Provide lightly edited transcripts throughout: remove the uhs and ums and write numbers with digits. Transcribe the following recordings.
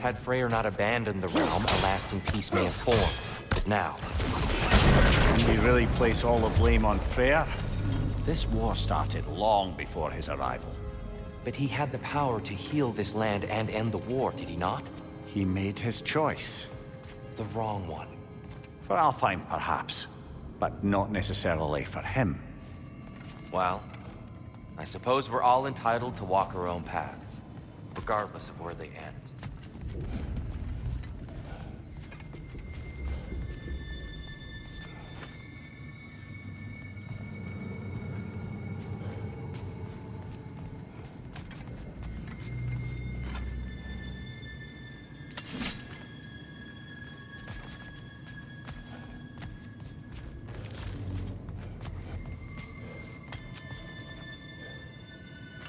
Had Freyr not abandoned the realm, a lasting peace may have formed. But now... Can we really place all the blame on Freyr? This war started long before his arrival. But he had the power to heal this land and end the war, did he not? He made his choice. The wrong one. For Alfheim, perhaps. But not necessarily for him. Well, I suppose we're all entitled to walk our own paths, regardless of where they end.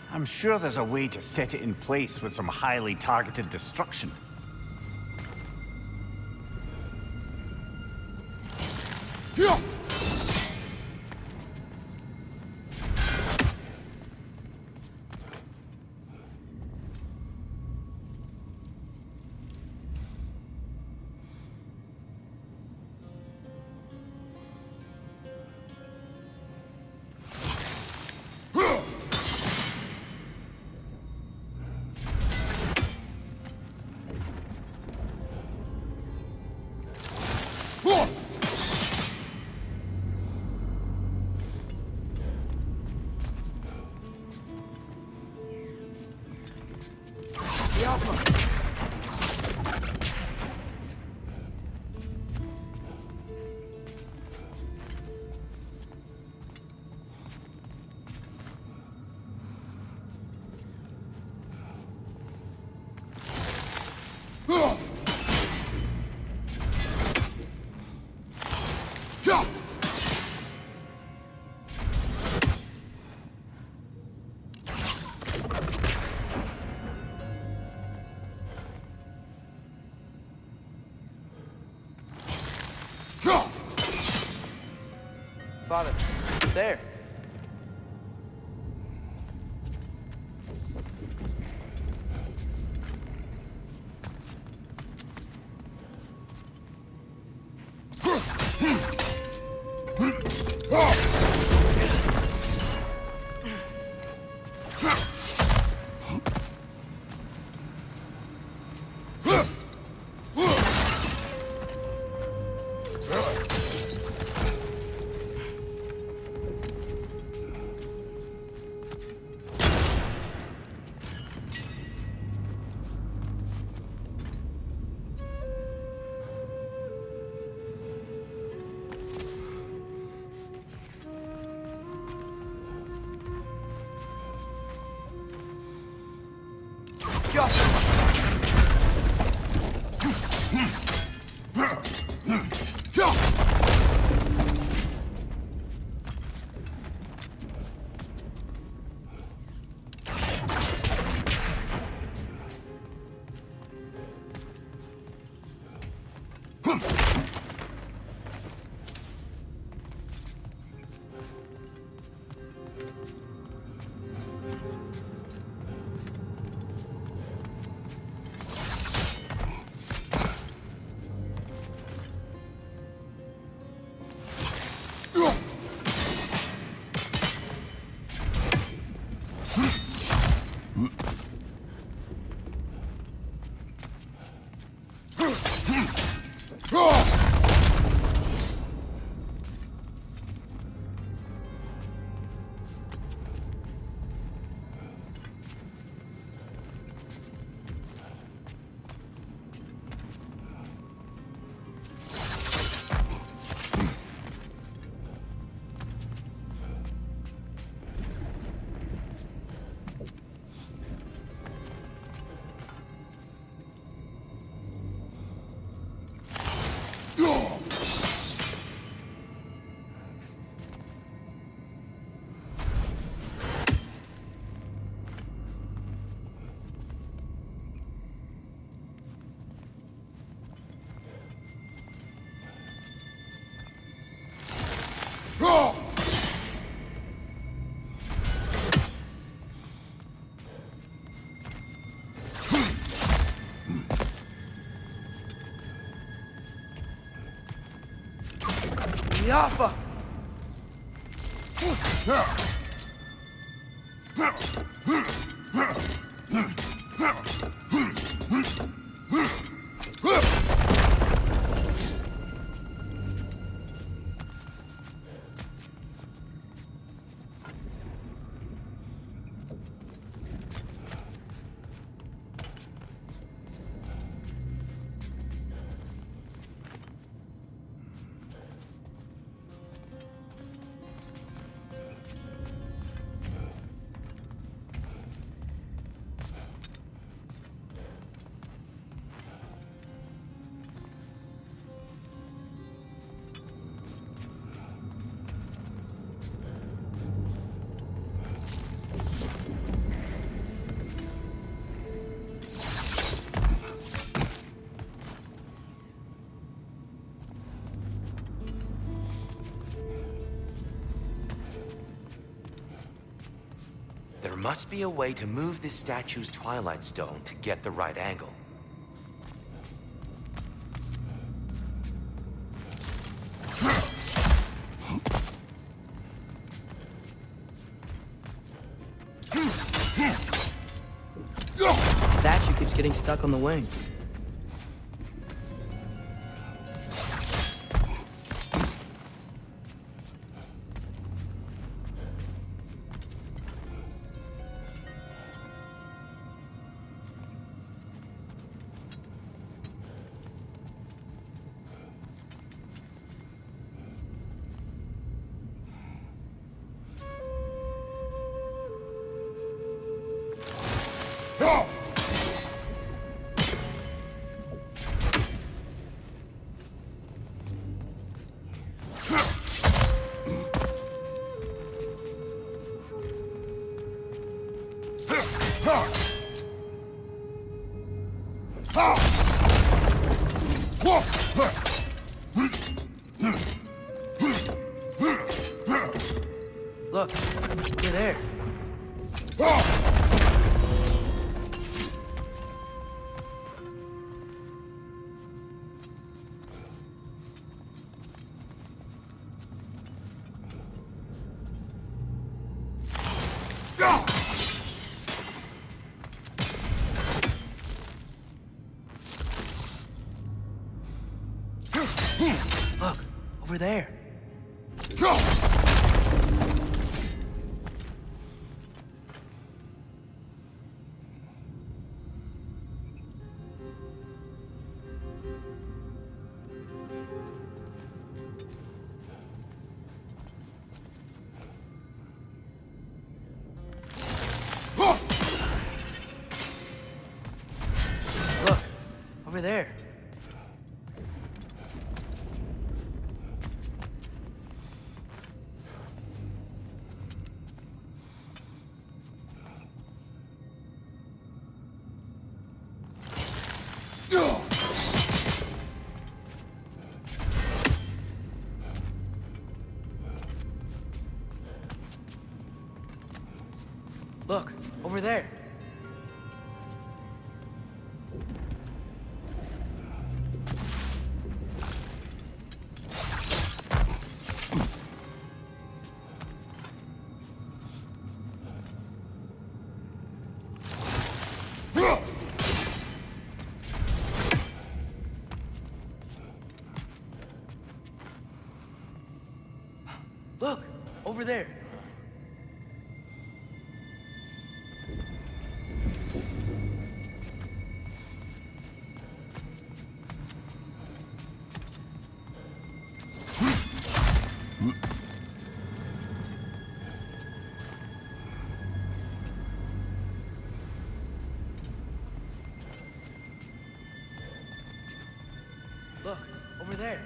I'm sure there's a way to set it in place with some highly targeted destruction. Father, there. Jaffa! There must be a way to move this statue's Twilight Stone to get the right angle. Statue keeps getting stuck on the wing. Look, you're there. Look, over there. Look, over there. Look, over there. Look, over there. Look, over there.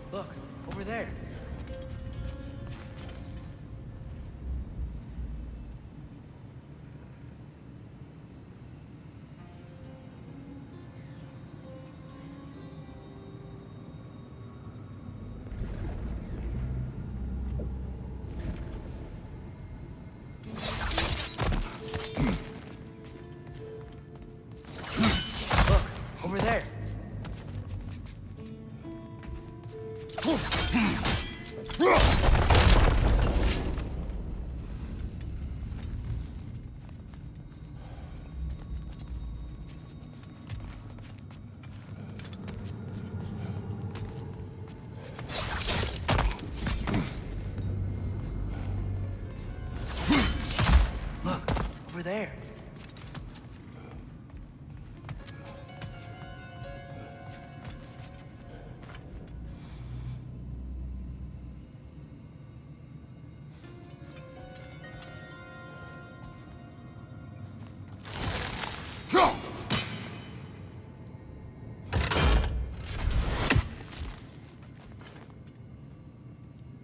Look, over there. Look, over there.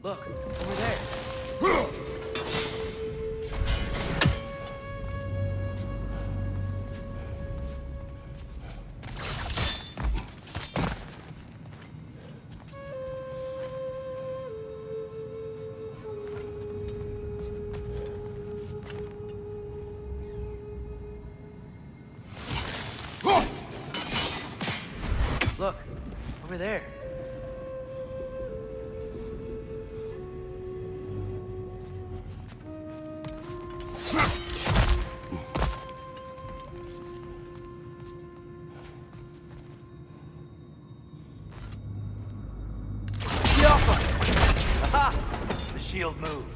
Look, over there. Look, over there. Aha! The shield moved.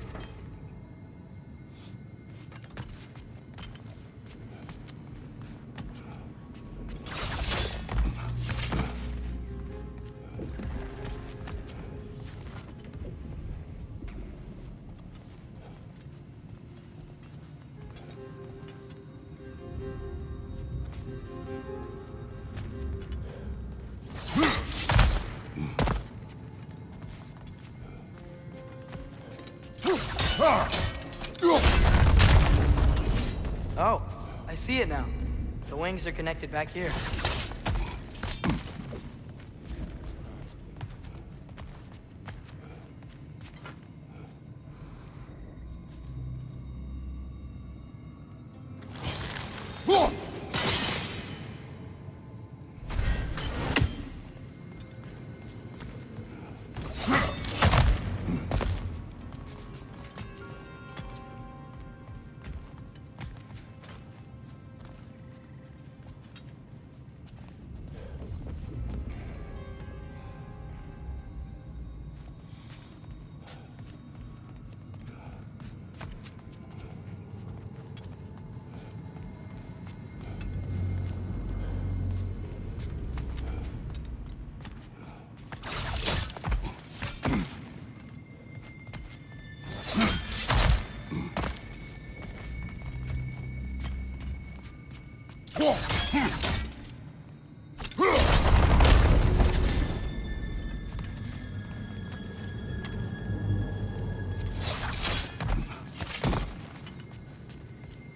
Oh, I see it now. The wings are connected back here.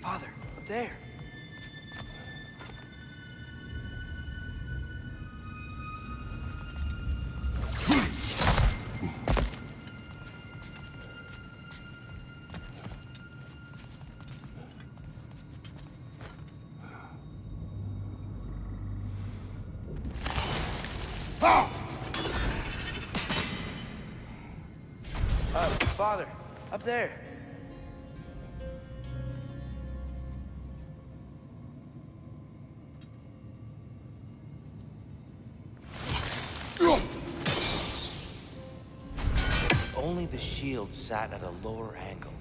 Father, up there. Father, up there. Only the shield sat at a lower angle.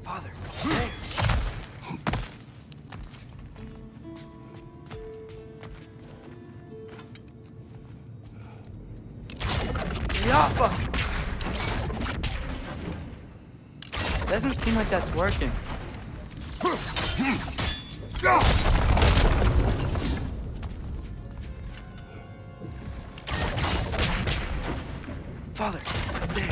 Father, up there. Yappa! Doesn't seem like that's working. Father, up there.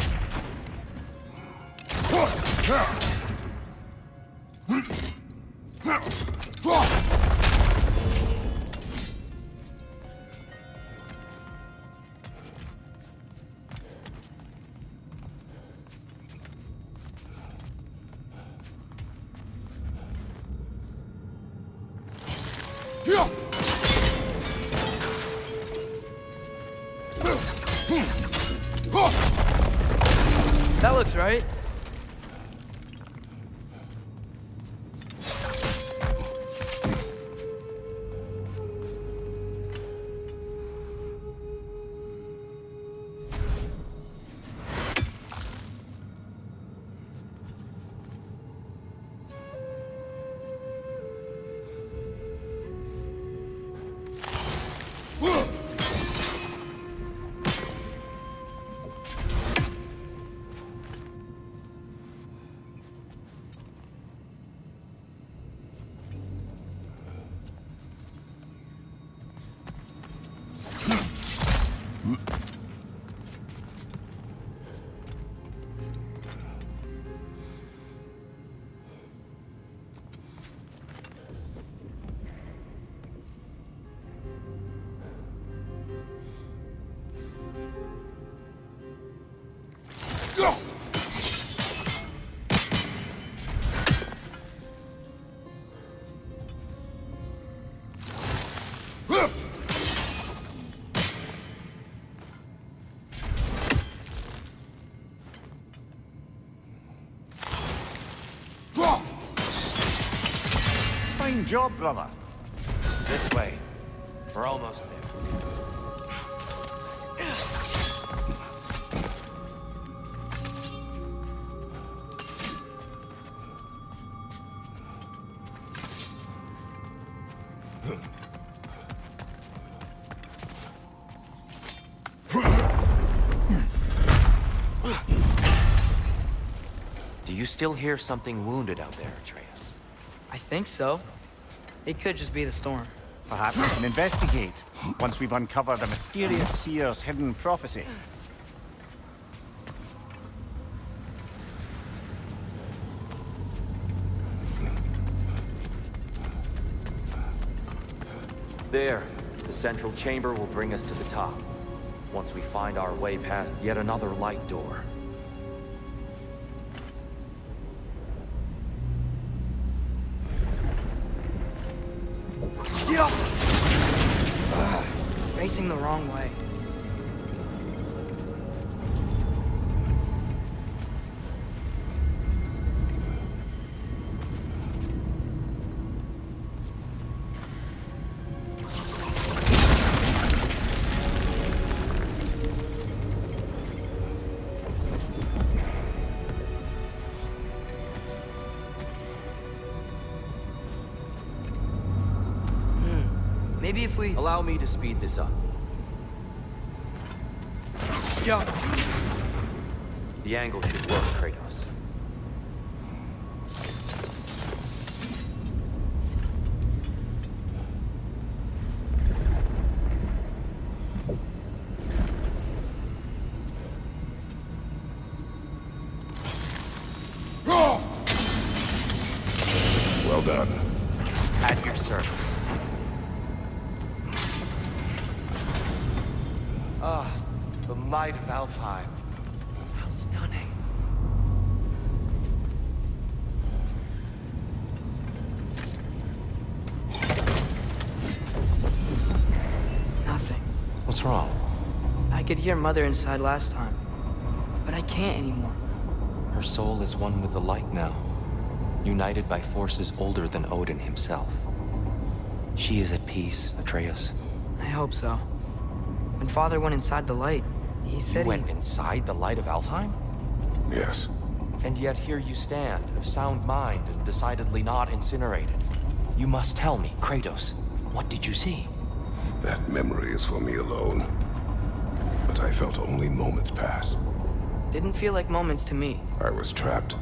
That looks right. Fine job, brother. This way. We're almost there. Do you still hear something wounded out there, Atreus? I think so. It could just be the storm. Perhaps we can investigate once we've uncovered the mysterious seer's hidden prophecy. There. The central chamber will bring us to the top. Once we find our way past yet another light door. It's facing the wrong way. Maybe if we... Allow me to speed this up. Yeah. The angle should work, Kratos. Well done. At your service. Ah, the might of Alfheim. How stunning. Nothing. What's wrong? I could hear Mother inside last time, but I can't anymore. Her soul is one with the light now, united by forces older than Odin himself. She is at peace, Atreus. I hope so. When Father went inside the light, he said You went inside the light of Alfheim? Yes. And yet here you stand, of sound mind and decidedly not incinerated. You must tell me, Kratos, what did you see? That memory is for me alone. But I felt only moments pass. Didn't feel like moments to me. I was trapped.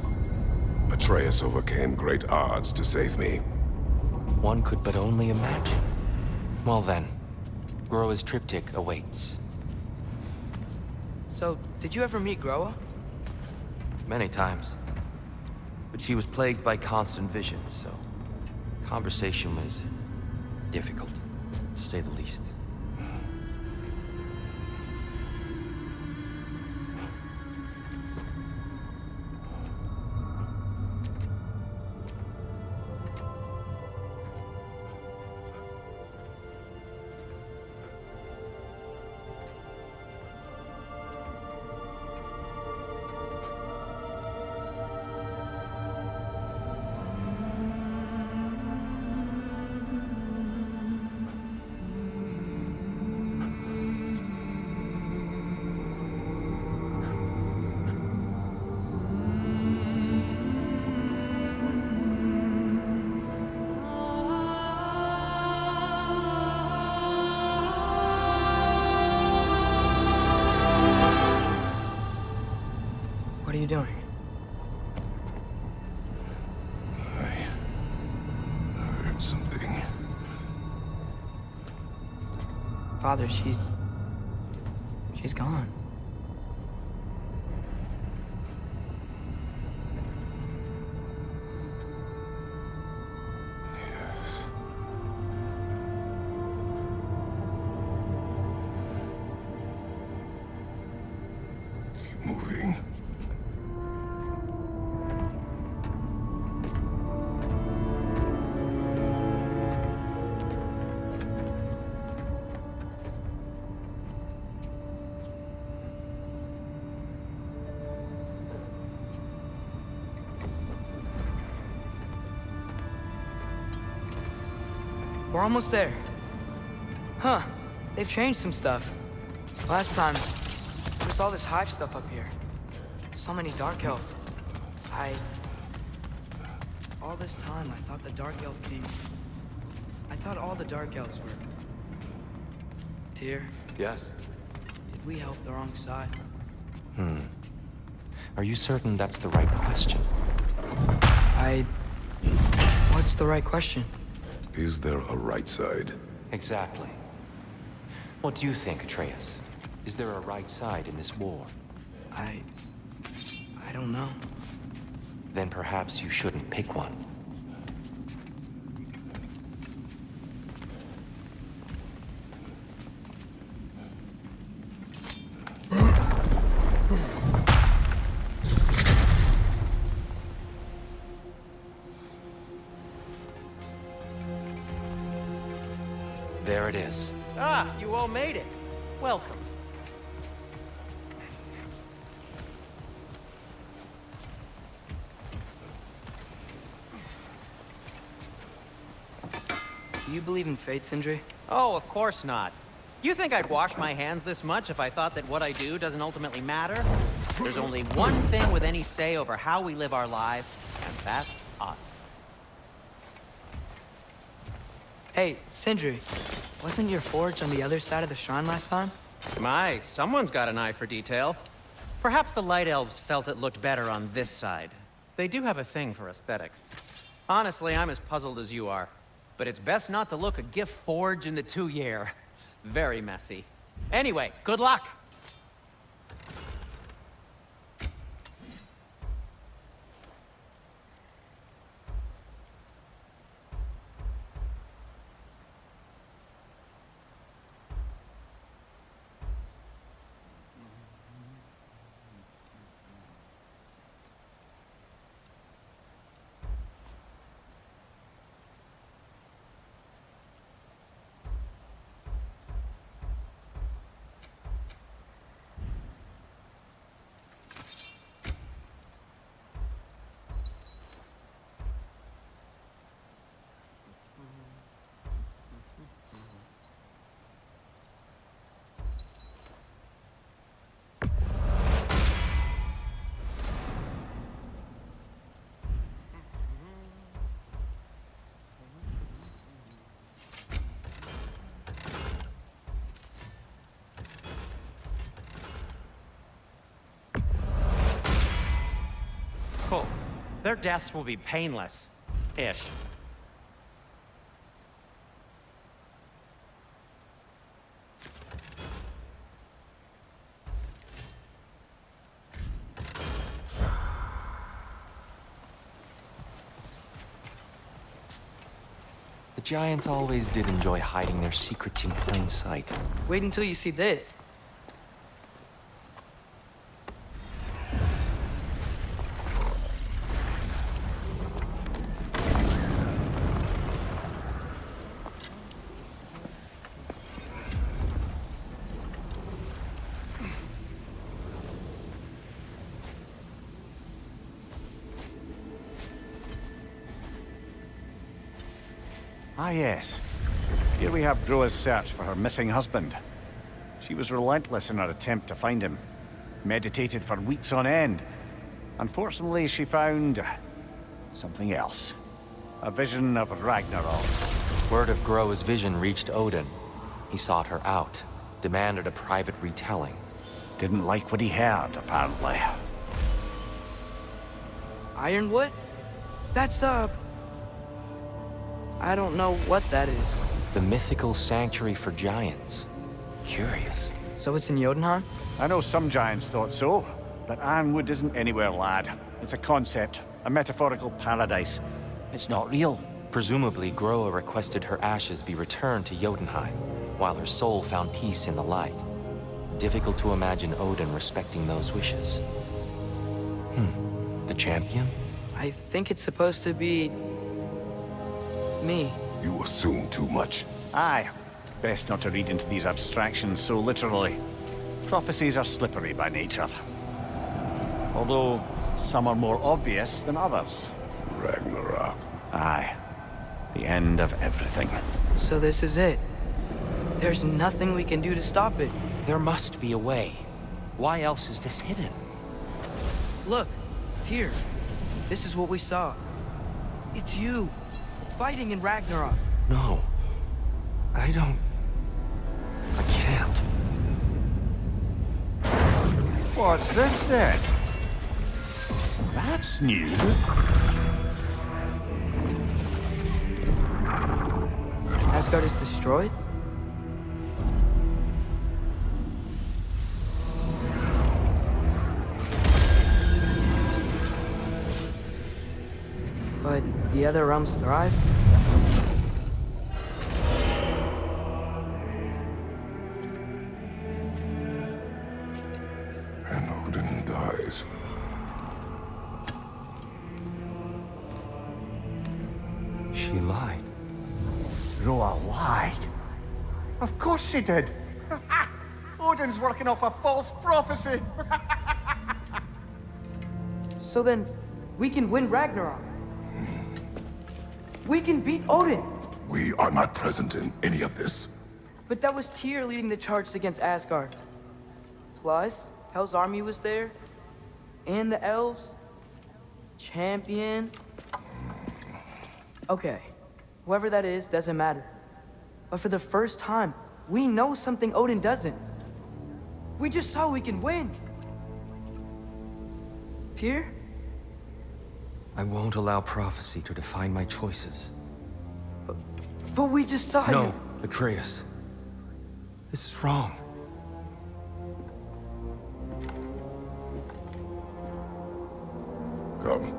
Atreus overcame great odds to save me. One could but only imagine. Well then, Groa's triptych awaits. So, did you ever meet Groa? Many times. But she was plagued by constant visions, so conversation was difficult, to say the least. you doing? I heard something. Father, she's gone. Yes. Keep moving. We're almost there. Huh. They've changed some stuff. Last time, there was all this hive stuff up here. So many Dark Elves. All this time, I thought the Dark Elf King... I thought all the Dark Elves were... Tyr, Yes? did we help the wrong side? Are you certain that's the right question? What's the right question? Is there a right side? Exactly. What do you think, Atreus? Is there a right side in this war? I don't know. Then perhaps you shouldn't pick one. There it is. Ah, you all made it. Welcome. Do you believe in fate, Sindri? Oh, of course not. You think I'd wash my hands this much if I thought that what I do doesn't ultimately matter? There's only one thing with any say over how we live our lives, and that's us. Hey, Sindri, wasn't your forge on the other side of the shrine last time? My, someone's got an eye for detail. Perhaps the Light Elves felt it looked better on this side. They do have a thing for aesthetics. Honestly, I'm as puzzled as you are. But it's best not to look a gift forge in the 2-year. Very messy. Anyway, good luck! Cool. Their deaths will be painless. Ish. The Giants always did enjoy hiding their secrets in plain sight. Wait until you see this. Ah, yes. Here we have Groa's search for her missing husband. She was relentless in her attempt to find him. Meditated for weeks on end. Unfortunately, she found... something else. A vision of Ragnarök. Word of Groa's vision reached Odin. He sought her out, demanded a private retelling. Didn't like what he heard, apparently. Ironwood? That's the... I don't know what that is. The mythical sanctuary for giants. Curious. So it's in Jotunheim? I know some giants thought so, but Ironwood isn't anywhere, lad. It's a concept, a metaphorical paradise. It's not real. Presumably, Groa requested her ashes be returned to Jotunheim, while her soul found peace in the light. Difficult to imagine Odin respecting those wishes. The champion? I think it's supposed to be... me. You assume too much. Aye. Best not to read into these abstractions so literally. Prophecies are slippery by nature. Although, some are more obvious than others. Ragnarok. Aye. The end of everything. So this is it. There's nothing we can do to stop it. There must be a way. Why else is this hidden? Look, here. This is what we saw. It's you, fighting in Ragnarok. No. I don't... I can't. What's this then? That's new. Asgard is destroyed? But the other realms thrive? And Odin dies. She lied. Roa lied. Of course she did. Odin's working off a false prophecy. So then, we can win Ragnarok. We can beat Odin. We are not present in any of this. But that was Tyr leading the charge against Asgard. Plus, Hell's army was there. And the elves. Champion. Okay. Whoever that is, doesn't matter. But for the first time, we know something Odin doesn't. We just saw we can win. Tyr? I won't allow prophecy to define my choices. But we just saw No, you. Atreus. This is wrong. Come.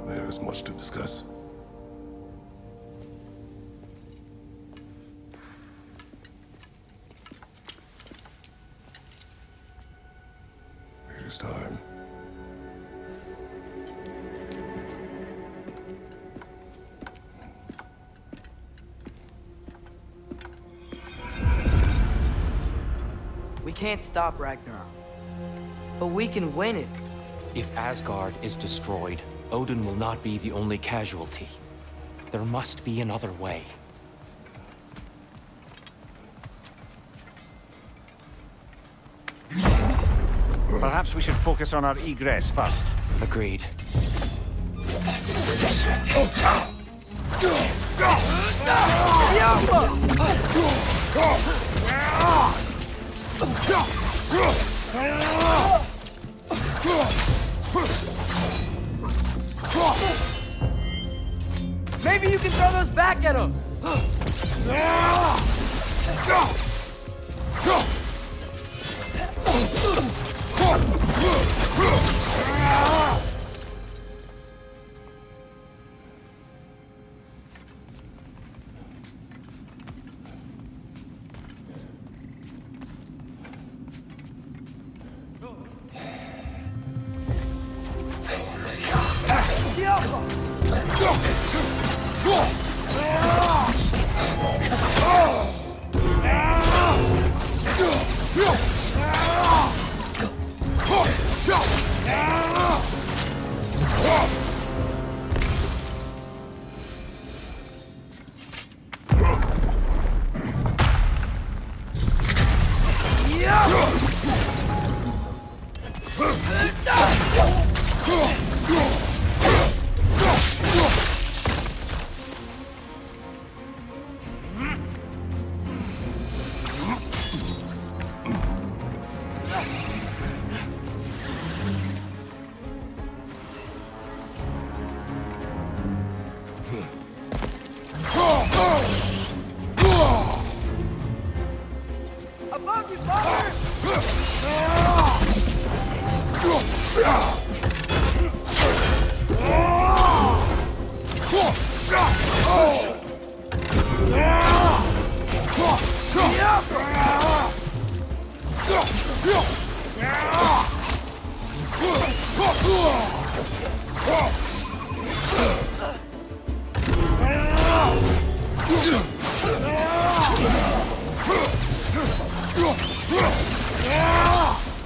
There is much to discuss. It is time. We can't stop Ragnarok. But we can win it. If Asgard is destroyed, Odin will not be the only casualty. There must be another way. Perhaps we should focus on our egress first. Agreed. Maybe you can throw those back at him.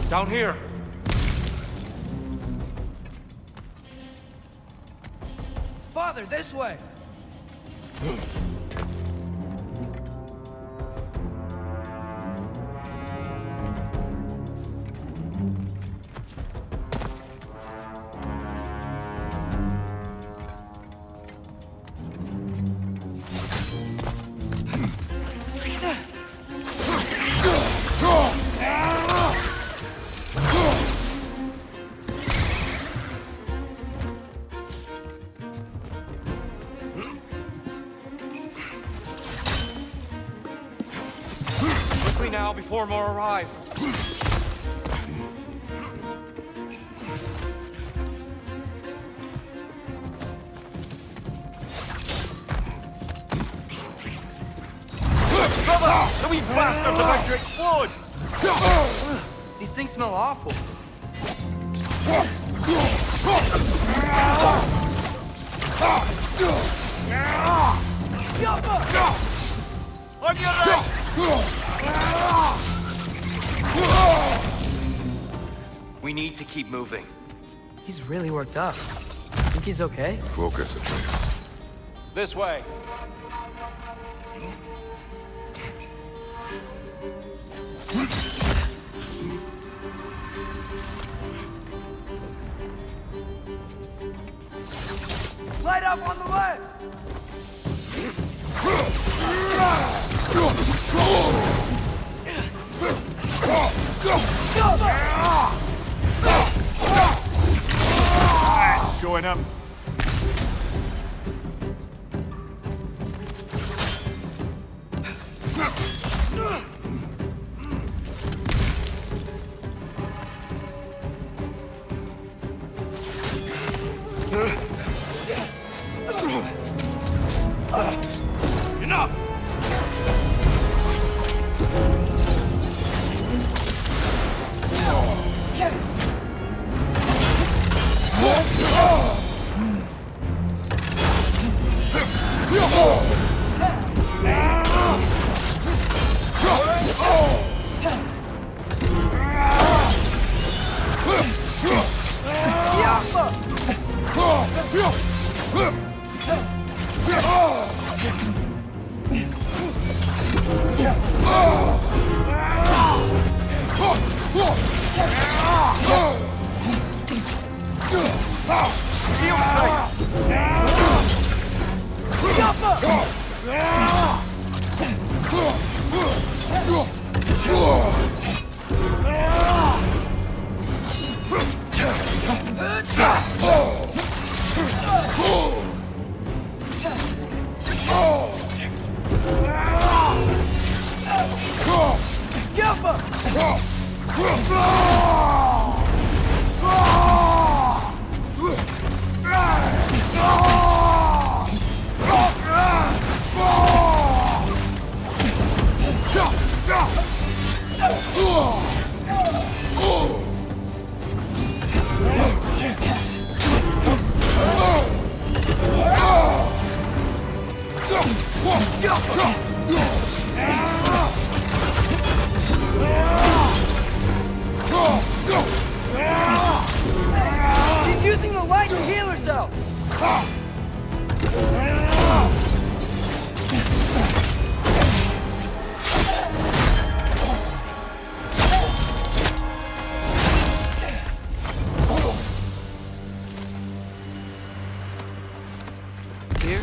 Down here. Father, this way! Quickly now, before more arrive. Brother! The wee bastards about to explode! These things smell awful. On your right! We need to keep moving. He's really worked up. Think he's okay? Focus, Atreus. This way. Light up on the left! Showing him. Enough! She's using the light to heal herself! Dear,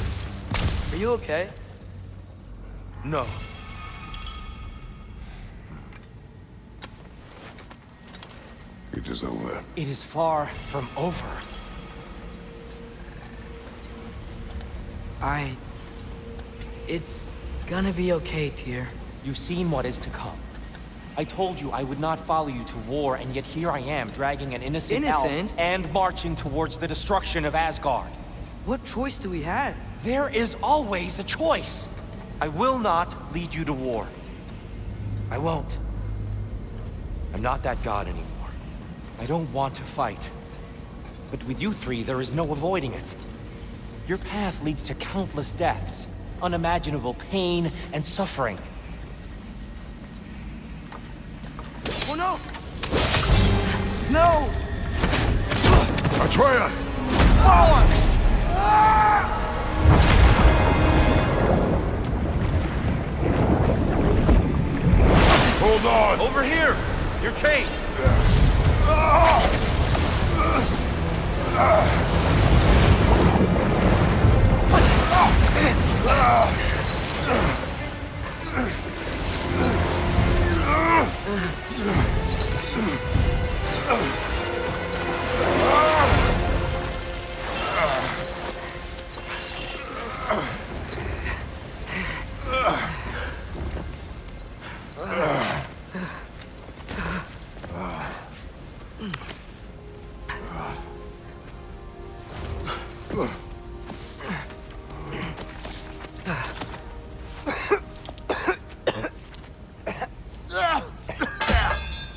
are you okay? No. It is over. It is far from over. It's gonna be okay, Tyr. You've seen what is to come. I told you I would not follow you to war, and yet here I am, dragging an innocent elf and marching towards the destruction of Asgard. What choice do we have? There is always a choice. I will not lead you to war. I won't. I'm not that god anymore. I don't want to fight. But with you three, there is no avoiding it. Your path leads to countless deaths, unimaginable pain and suffering. Oh no! No! Atreus! Hold on! Over here! You're chased!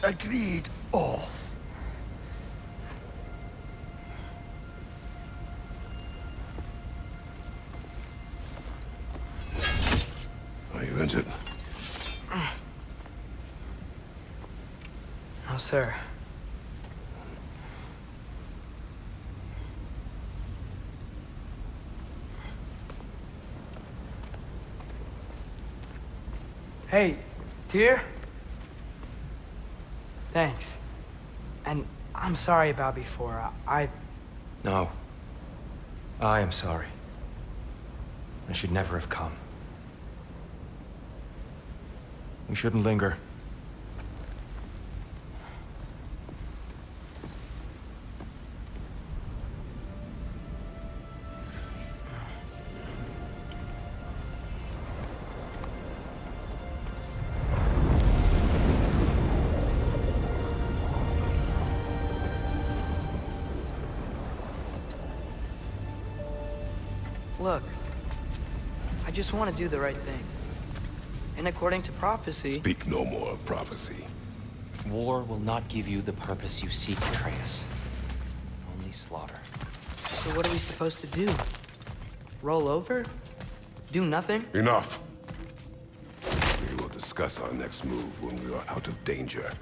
Agreed. Oh. Are you injured? No, sir. Hey, dear? Thanks. And I'm sorry about before. No. I am sorry. I should never have come. We shouldn't linger. Look, I just want to do the right thing. And according to prophecy... Speak no more of prophecy. War will not give you the purpose you seek, Atreus. Only slaughter. So what are we supposed to do? Roll over? Do nothing? Enough. We will discuss our next move when we are out of danger.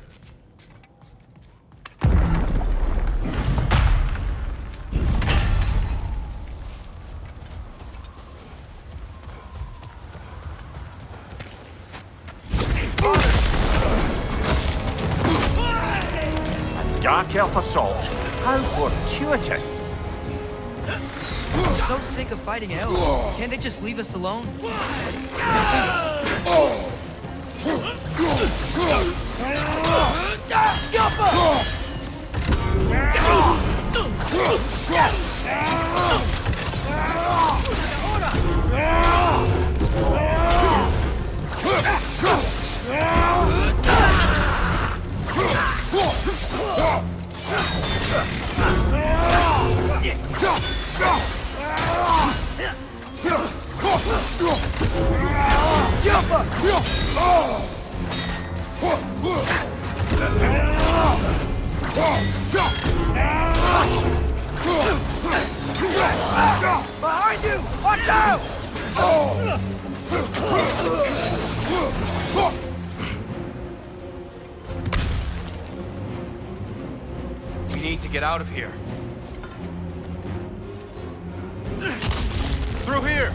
Dark elf assault. How fortuitous. I'm so sick of fighting elves. Can't they just leave us alone? Behind you! Watch out! We need to get out of here. Through here!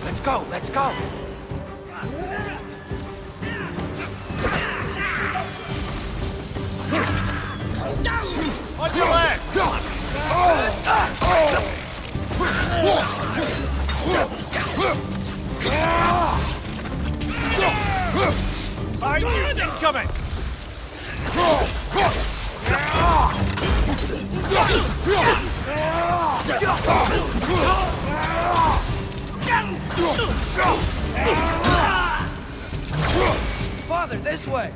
Let's go, let's go! On your left! I knew incoming! Father, this way!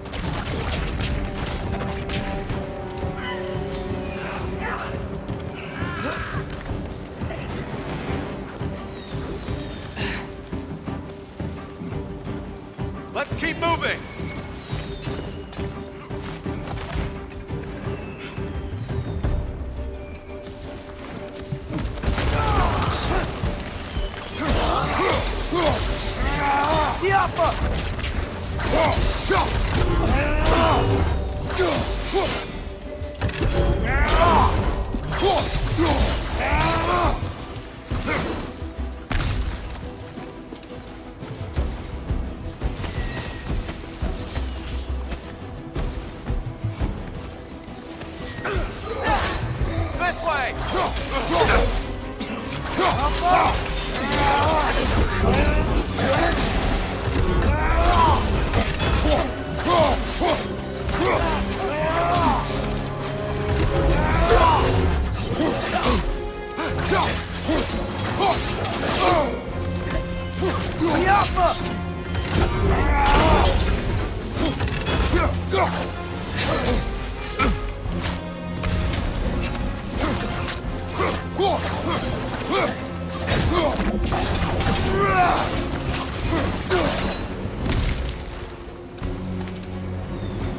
Let's keep moving! This way!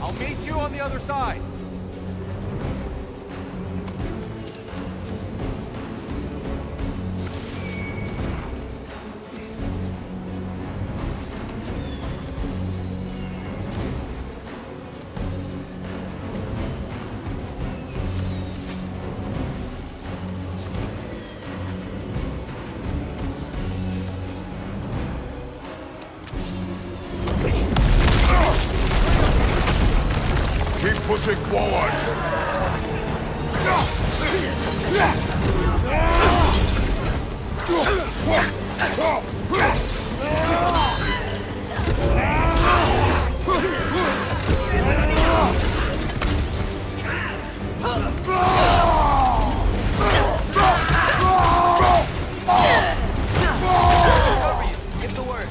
I'll meet you on the other side. Keep pushing forward! Give the word.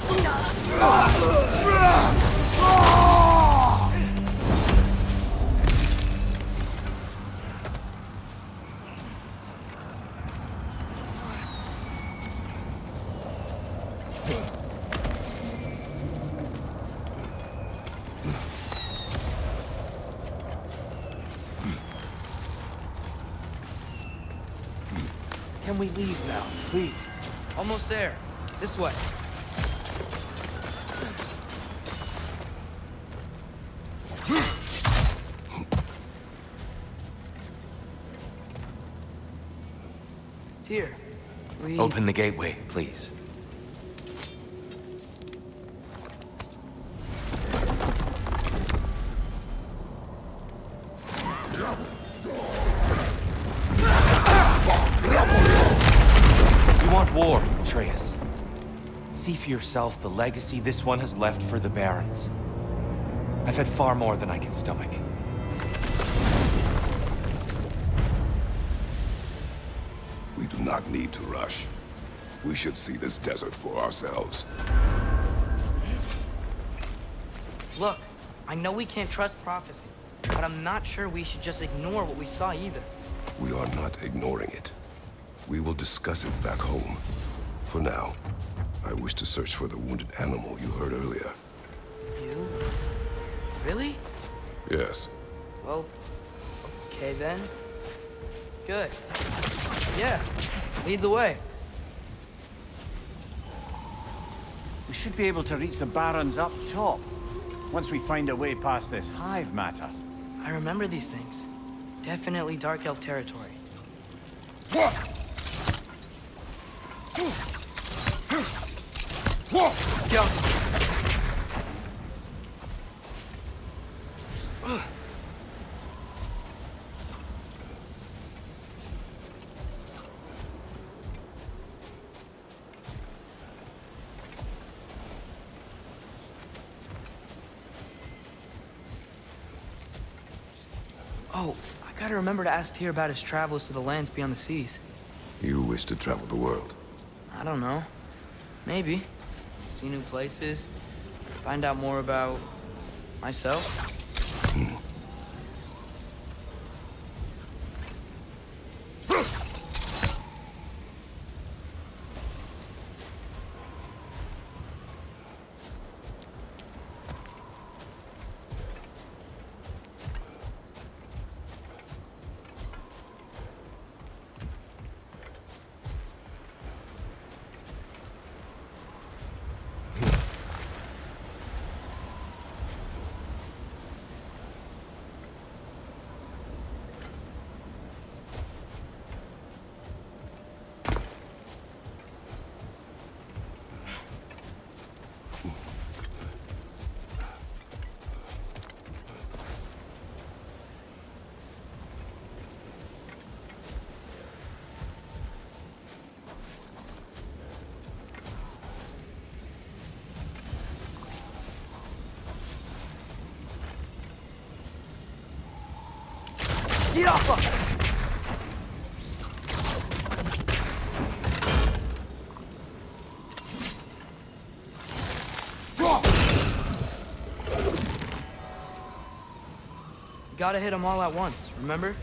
Can we leave now, please? Almost there. This way. Here. We... Open the gateway, please. You want war, Atreus. See for yourself the legacy this one has left for the Barons. I've had far more than I can stomach. We do not need to rush. We should see this desert for ourselves. Look, I know we can't trust prophecy, but I'm not sure we should just ignore what we saw either. We are not ignoring it. We will discuss it back home. For now, I wish to search for the wounded animal you heard earlier. You? Really? Yes. Well, okay then. Good. Yeah, lead the way. We should be able to reach the Barrens up top, once we find a way past this hive matter. I remember these things. Definitely Dark Elf territory. Yo. Oh, I gotta remember to ask Tyr about his travels to the lands beyond the seas. You wish to travel the world. I don't know. Maybe. See new places. Find out more about... myself. Get off! Gotta hit them all at once, remember?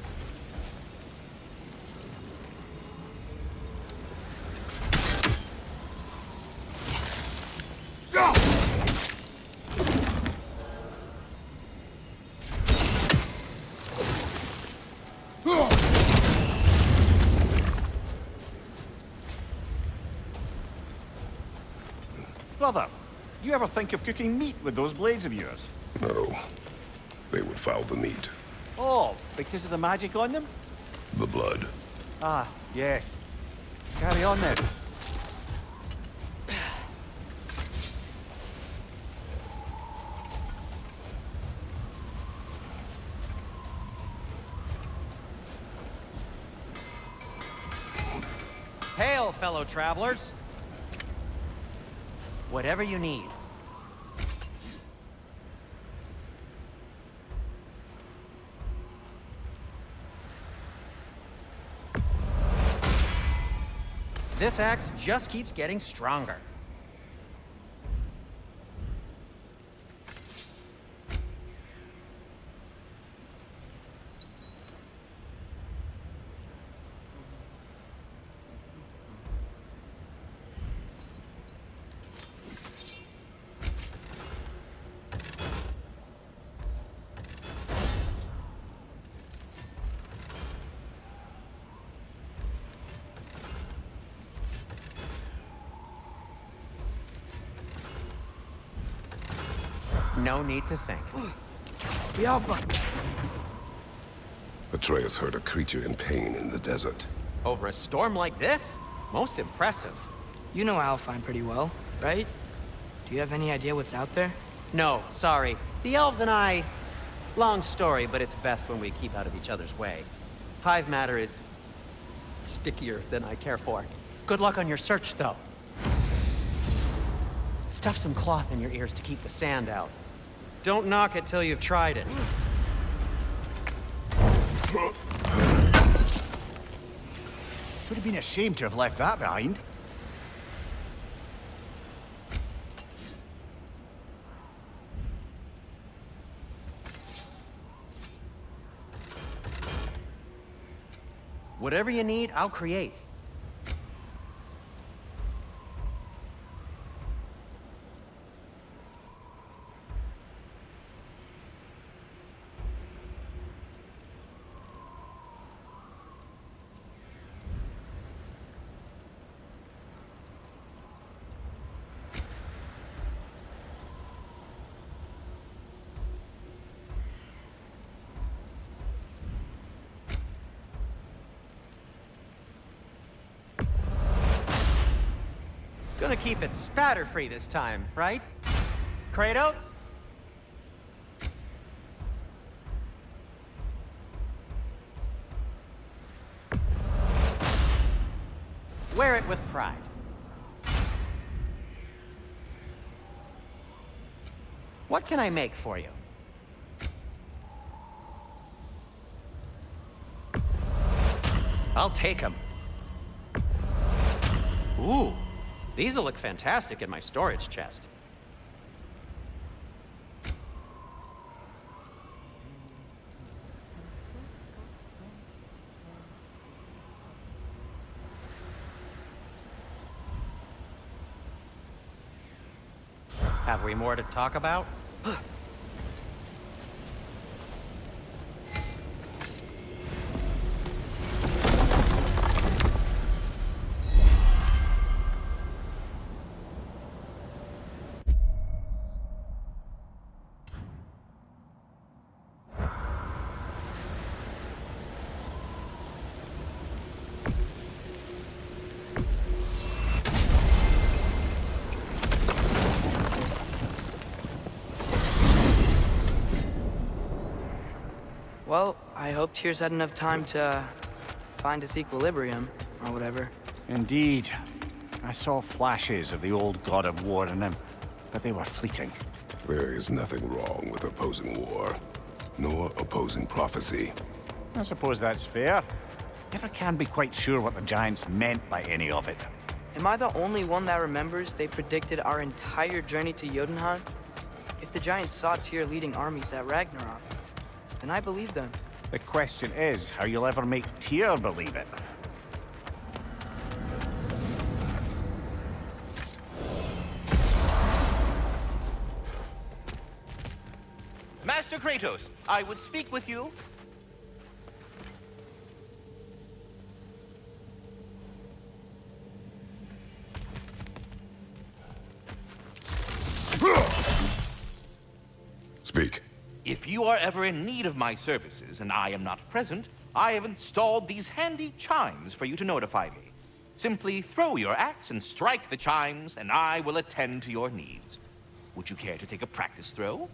Brother, you ever think of cooking meat with those blades of yours? No. They would foul the meat. Oh, because of the magic on them? The blood. Ah, yes. Carry on then. Hail, fellow travelers. Whatever you need. This axe just keeps getting stronger. No need to think. The Alpha! Atreus heard a creature in pain in the desert. Over a storm like this? Most impressive. You know Alpine pretty well, right? Do you have any idea what's out there? No, sorry. The elves and I... Long story, but it's best when we keep out of each other's way. Hive matter is... stickier than I care for. Good luck on your search, though. Stuff some cloth in your ears to keep the sand out. Don't knock it till you've tried it. Would have been ashamed to have left that behind. Whatever you need, I'll create. Gonna keep it spatter-free this time, right? Kratos? Wear it with pride. What can I make for you? I'll take them. Ooh, these'll look fantastic in my storage chest. Have we more to talk about? Well, I hope Tyr's had enough time to find his equilibrium, or whatever. Indeed. I saw flashes of the old God of War in him, but they were fleeting. There is nothing wrong with opposing war, nor opposing prophecy. I suppose that's fair. Never can be quite sure what the Giants meant by any of it. Am I the only one that remembers they predicted our entire journey to Jotunheim? If the Giants saw Tyr leading armies at Ragnarok, then I believe them. The question is how you'll ever make Tyr believe it. Master Kratos, I would speak with you. Speak. If you are ever in need of my services and I am not present, I have installed these handy chimes for you to notify me. Simply throw your axe and strike the chimes, and I will attend to your needs. Would you care to take a practice throw?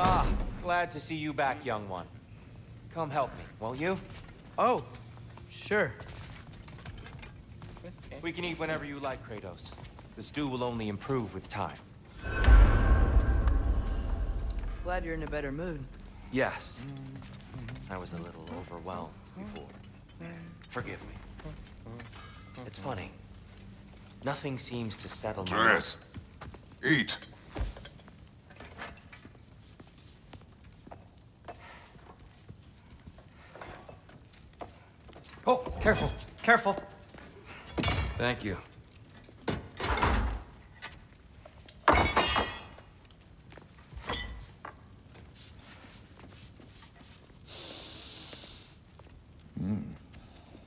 Ah, glad to see you back, young one. Come help me, won't you? Oh, sure. We can eat whenever you like, Kratos. The stew will only improve with time. Glad you're in a better mood. Yes. I was a little overwhelmed before. Forgive me. It's funny. Nothing seems to settle my... Giants, eat. Oh, careful, careful. Thank you.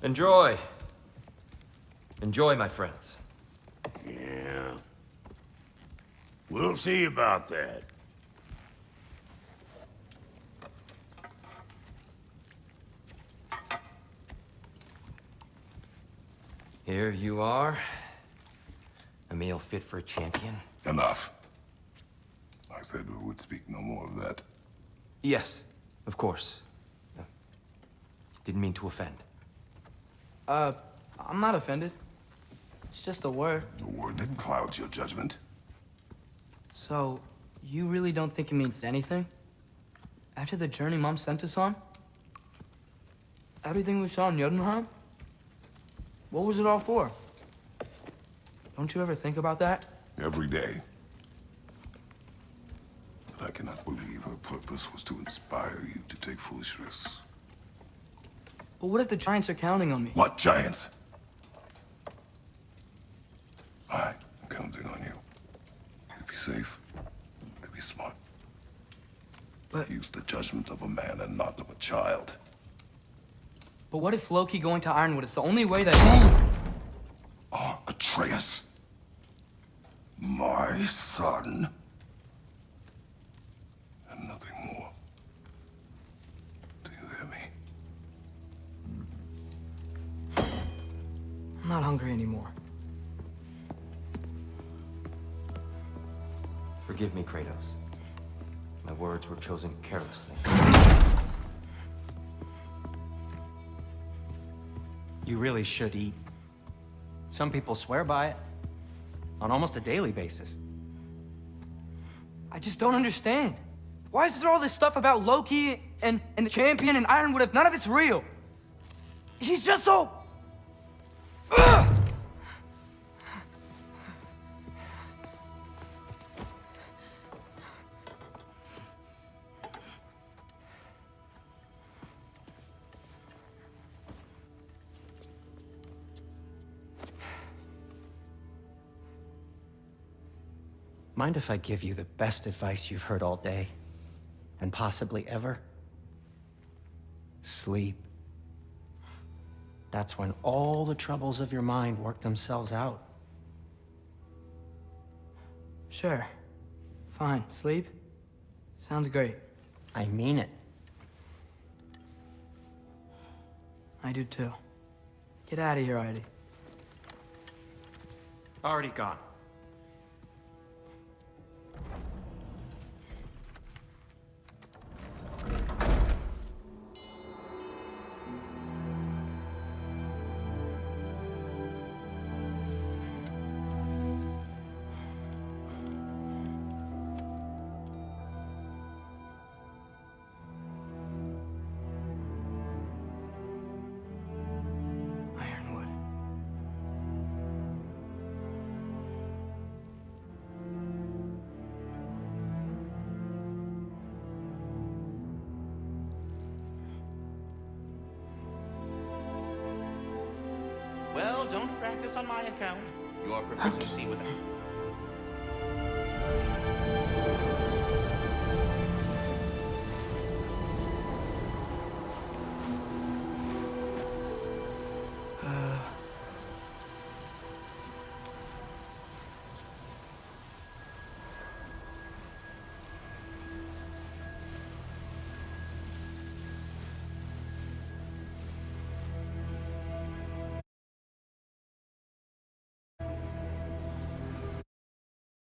Enjoy. Enjoy, my friends. Yeah. We'll see about that. Here you are. A meal fit for a champion. Enough. I said we would speak no more of that. Yes, of course. Didn't mean to offend. I'm not offended. It's just a word. A word that clouds your judgment. So, you really don't think it means anything? After the journey Mom sent us on? Everything we saw in Jotunheim? What was it all for? Don't you ever think about that? Every day. But I cannot believe her purpose was to inspire you to take foolish risks. But what if the Giants are counting on me? What giants? I'm counting on you. To be safe, to be smart. Use the judgment of a man and not of a child. But what if Loki going to Ironwood is the only way that... Atreus. My son. And nothing more. Do you hear me? I'm not hungry anymore. Forgive me, Kratos. My words were chosen carelessly. You really should eat. Some people swear by it. On almost a daily basis. I just don't understand. Why is there all this stuff about Loki and the champion and Ironwood if none of it's real? He's just so... Ugh! Mind if I give you the best advice you've heard all day? And possibly ever? Sleep. That's when all the troubles of your mind work themselves out. Sure. Fine. Sleep? Sounds great. I mean it. I do too. Get out of here, Heidi. Already gone. Ironwood. Well, don't practice on my account. Your proficiency with it.